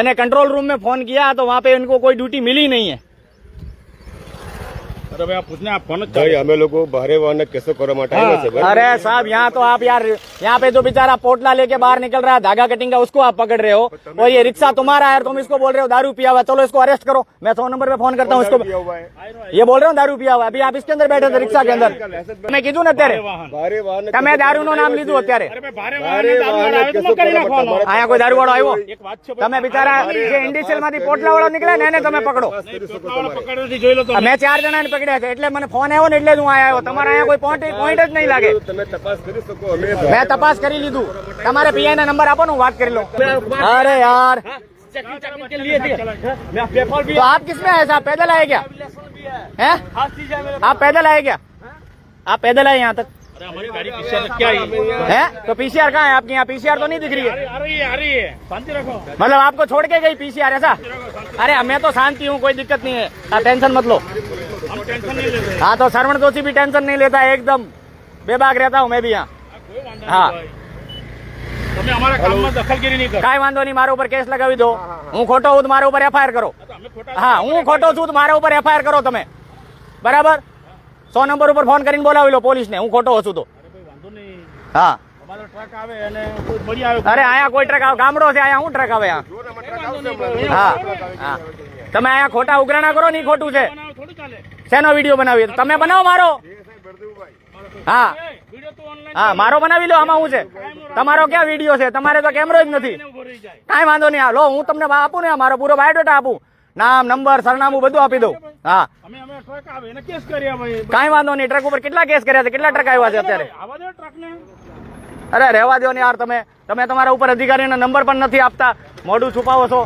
मैंने control room में phone किया तो वहाँ पे इनको कोई ड्यूटी मिली नहीं है। अरे भाई आप पूछने आप फोन भाई हमें लोगो भारे वाहन केसो કરવા માટે આવ્યા છે। अरे साहब यहाँ तो आप यार यहाँ पे जो बेचारा पोटला लेके बाहर निकल रहा है धागा कटिंग का उसको आप पकड़ रहे हो और ये रिक्शा तुम्हारा है तुम इसको बोल रहे हो दारू पिया हुआ। चलो इसको अरेस्ट करो, मैं 100 नंबर पे फोन करता हूँ इसको। ये बोल रहे हो दारू पिया हुआ। अभी आप इसके अंदर बैठे थे रिक्शा के अंदर, मैं कीधું ને અત્યારે ભારે વાહન તમે દારૂ નું નામ લીધું અત્યારે। અહીંયા કોઈ દારૂ વાળો આવ્યો? તમે બિચારા જે ઇન્ડિશિયલ માંથી પોટલા વાળો નીકળ્યા ને એને તમે પકડો। મેં 4 જણાને પકડ્યા છે એટલે મને ફોન આવ્યો ને એટલે હું આવ્યો। તમારે અહીંયા કોઈ પોઈન્ટ જ નહીં લાગે। તમે તપાસ કરી શકો, અમે मैं तपास करी लीधु। તમારે पीआई ना नंबर आपो, बात कर लो। अरे यार तो आप किसमें आए साहब? पैदल आए क्या? हैं? आप पैदल आए क्या? आप पैदल आए यहाँ तक? हमारी गाड़ी पीसीआर क्या है? तो पीसीआर कहाँ है आपकी? यहाँ पीसीआर तो नहीं दिख रही है। आ रही है शांति रखो। मतलब आपको छोड़ के गई पीसीआर ऐसा? अरे मैं तो शांति हूँ, कोई दिक्कत नहीं है, आप टेंशन मत लो। हम टेंशन नहीं लेते। हाँ तो श्रवण जोशी भी टेंशन नहीं लेता, एकदम बेबाक रहता हूँ मैं भी यहाँ। हाँ તમે અમારા કામમાં દખલગીરી નહીં કરો। કાંઈ વાંધો નહીં, મારા ઉપર કેસ લગાવી દો। હું ખોટો હું તો મારા ઉપર એફઆઈઆર કરો। હા હું ખોટો છું તો મારા ઉપર એફઆઈઆર કરો તમે, બરાબર? 100 નંબર ઉપર ફોન કરીને બોલાવી લો પોલીસને, હું ખોટો છું તો। હા અમારો ટ્રક આવે અને કોઈ મળી આવે। અરે અહીંયા કોઈ ટ્રક આવે? ગામડો છે, અહીંયા શું ટ્રક આવે? હા હા તમે અહીંયા ખોટા ઉઘરાણા કરો નહીં, ખોટું છે। થોડું ચાલે। શેનો વિડીયો બનાવી? તમે બનાવો મારો। હા વિડિયો તો ઓનલાઈન હા મારો બનાવી લો, આમાં શું છે? તમારો ક્યાં વિડીયો છે? તમારે તો કેમેરો જ નથી। ઉભો રહી જાય। કાંઈ વાંધો નહીં, હા લો હું તમને આપું ને, મારો પૂરો બાયોડેટા આપું, નામ નંબર સરનામું બધું આપી દઉં। હા અમે ટ્રક આવે એને કેસ કર્યા ભાઈ। કાંઈ વાંધો નહીં, ટ્રક ઉપર કેટલા કેસ કર્યા છે? કેટલા ટ્રક આવ્યા છે અત્યારે? આવા દો ટ્રકને। અરે રહેવા દો ને યાર, તમે તમારા ઉપર અધિકારીનો નંબર પણ નથી આપતા, મોઢું છુપાવો છો।